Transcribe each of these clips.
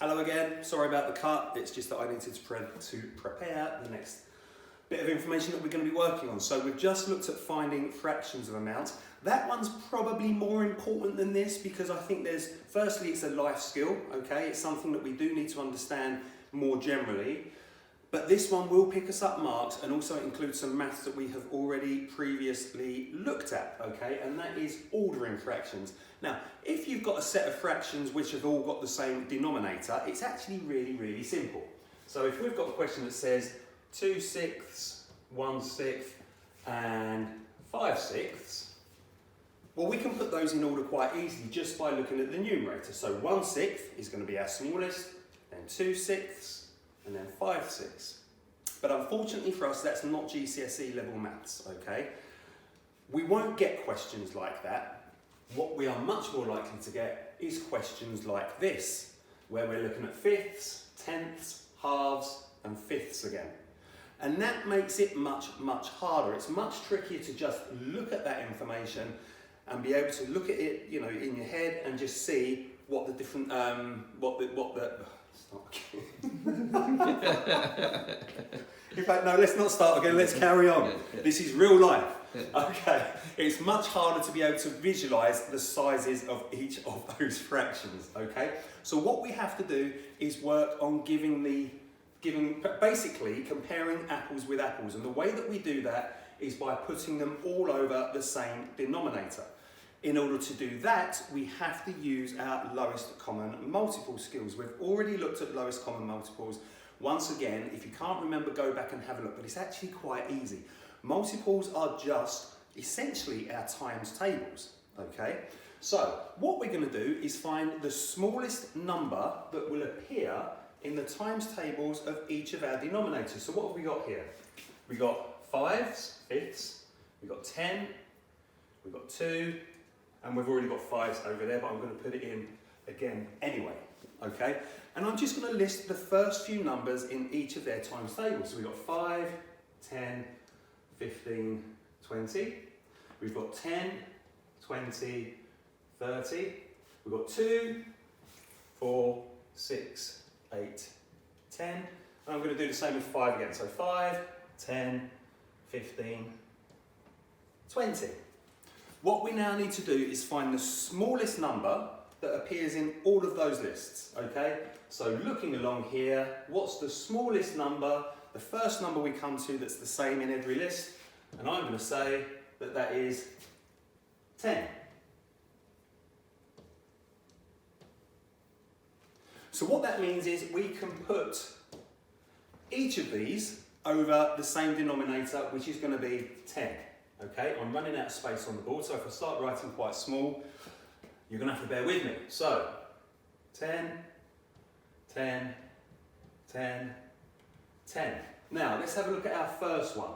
Hello again, sorry about the cut, it's just that I needed to prepare the next bit of information that we're going to be working on. So we've just looked at finding fractions of amounts. That one's probably more important than this because I think firstly it's a life skill, okay? It's something that we do need to understand more generally. But this one will pick us up marks and also include some maths that we have already previously looked at, okay? And that is ordering fractions. Now, if you've got a set of fractions which have all got the same denominator, it's actually really, really simple. So if we've got a question that says 2/6, 1/6, and 5/6, well, we can put those in order quite easily just by looking at the numerator. So 1/6 is going to be our smallest, then 2/6, and then 5/6. But unfortunately for us, that's not GCSE level maths, okay? We won't get questions like that. What we are much more likely to get is questions like this, where we're looking at fifths, tenths, halves, and fifths again. And that makes it much, much harder. It's much trickier to just look at that information and be able to look at it, you know, in your head and just see what the different, In fact, no, let's not start again, let's carry on. This is real life. Okay, it's much harder to be able to visualise the sizes of each of those fractions, okay? So what we have to do is work on basically comparing apples with apples. And the way that we do that is by putting them all over the same denominator. In order to do that, we have to use our lowest common multiple skills. We've already looked at lowest common multiples. Once again, if you can't remember, go back and have a look, but it's actually quite easy. Multiples are just essentially our times tables, okay? So what we're going to do is find the smallest number that will appear in the times tables of each of our denominators. So what have we got here? We've got fives, fifths, we've got 10, we've got 2, and we've already got fives over there, but I'm going to put it in again anyway, okay? And I'm just going to list the first few numbers in each of their times tables. So we've got 5, 10, 15, 20. We've got 10, 20, 30. We've got 2, 4, 6, 8, 10. And I'm going to do the same with 5 again. So 5, 10, 15, 20. What we now need to do is find the smallest number that appears in all of those lists, okay? So looking along here, what's the smallest number, the first number we come to that's the same in every list? And I'm going to say that that is 10. So what that means is we can put each of these over the same denominator, which is going to be 10. Okay, I'm running out of space on the board, so if I start writing quite small, you're going to have to bear with me. So, 10, 10, 10, 10. Now, let's have a look at our first one.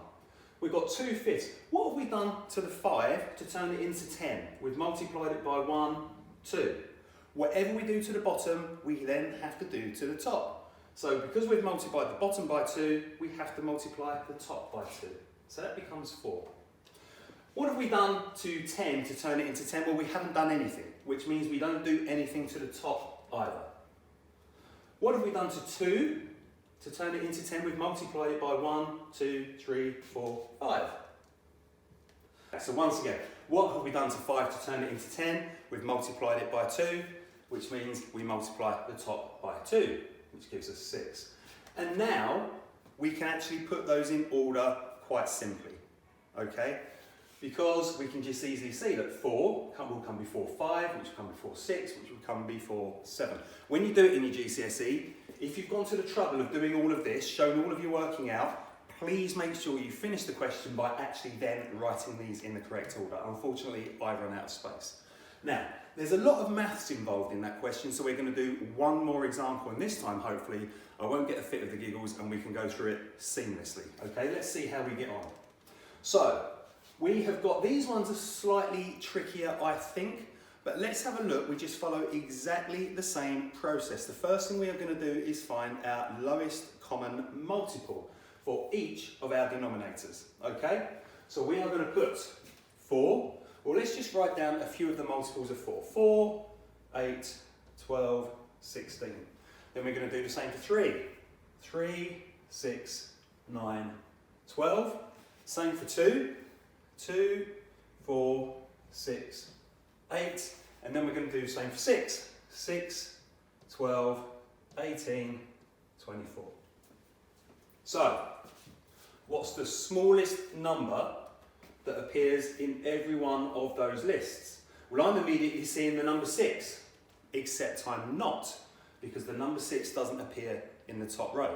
We've got 2/5. What have we done to the 5 to turn it into 10? We've multiplied it by 1, 2. Whatever we do to the bottom, we then have to do to the top. So, because we've multiplied the bottom by 2, we have to multiply the top by 2. So that becomes 4. What have we done to 10 to turn it into 10? Well, we haven't done anything, which means we don't do anything to the top either. What have we done to 2 to turn it into 10? We've multiplied it by 1, 2, 3, 4, 5. So once again, what have we done to 5 to turn it into 10? We've multiplied it by 2, which means we multiply the top by 2, which gives us 6. And now we can actually put those in order quite simply, okay? Because we can just easily see that 4 will come before 5, which will come before 6, which will come before 7. When you do it in your GCSE, if you've gone to the trouble of doing all of this, shown all of your working out, please make sure you finish the question by actually then writing these in the correct order. Unfortunately, I run out of space. Now, there's a lot of maths involved in that question, so we're going to do one more example, and this time, hopefully, I won't get a fit of the giggles and we can go through it seamlessly. Okay, let's see how we get on. So, we have got, these ones are slightly trickier, I think, but let's have a look. We just follow exactly the same process. The first thing we are going to do is find our lowest common multiple for each of our denominators, okay? So we are going to put 4, well, let's just write down a few of the multiples of 4. 4, 8, 12, 16. Then we're going to do the same for 3. 3, 6, 9, 12. Same for 2. 2, 4, 6, 8. And then we're going to do the same for 6. 6, 12, 18, 24. So, what's the smallest number that appears in every one of those lists? Well, I'm immediately seeing the number 6, except I'm not, because the number 6 doesn't appear in the top row.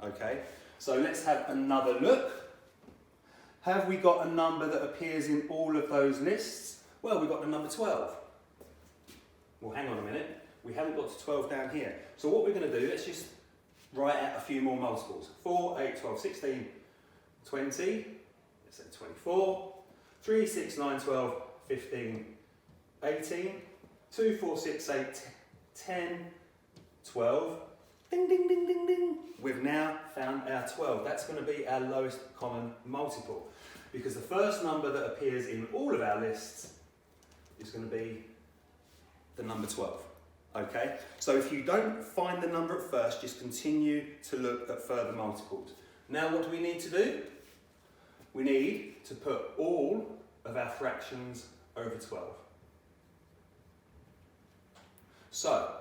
Okay, so let's have another look. Have we got a number that appears in all of those lists? Well, we've got the number 12. Well, hang on a minute. We haven't got to 12 down here. So what we're going to do, let's just write out a few more multiples. 4, 8, 12, 16, 20. Let's say 24. 3, 6, 9, 12, 15, 18. 2, 4, 6, 8, 10, 12. Ding, ding, ding, ding, ding. We've now found our 12. That's going to be our lowest common multiple, because the first number that appears in all of our lists is going to be the number 12. Okay, so if you don't find the number at first, just continue to look at further multiples. Now what do we need to do? We need to put all of our fractions over 12. So,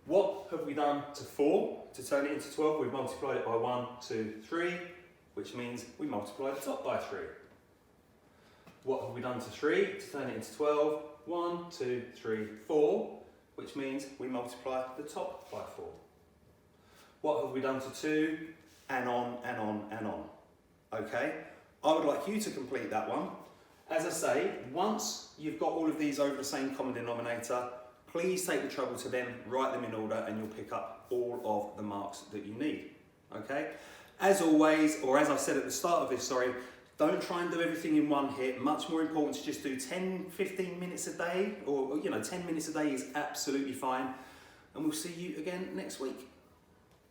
what have we done to 4 to turn it into 12? We've multiplied it by 1, 2, 3, which means we multiply the top by 3. What have we done to 3 to turn it into 12? 1, 2, 3, 4, which means we multiply the top by 4. What have we done to 2? And on, and on, and on. Okay? I would like you to complete that one. As I say, once you've got all of these over the same common denominator, please take the trouble to then write them in order, and you'll pick up all of the marks that you need. Okay? As always, or as I said at the start of this, don't try and do everything in one hit. Much more important to just do 10, 15 minutes a day, or 10 minutes a day is absolutely fine. And we'll see you again next week.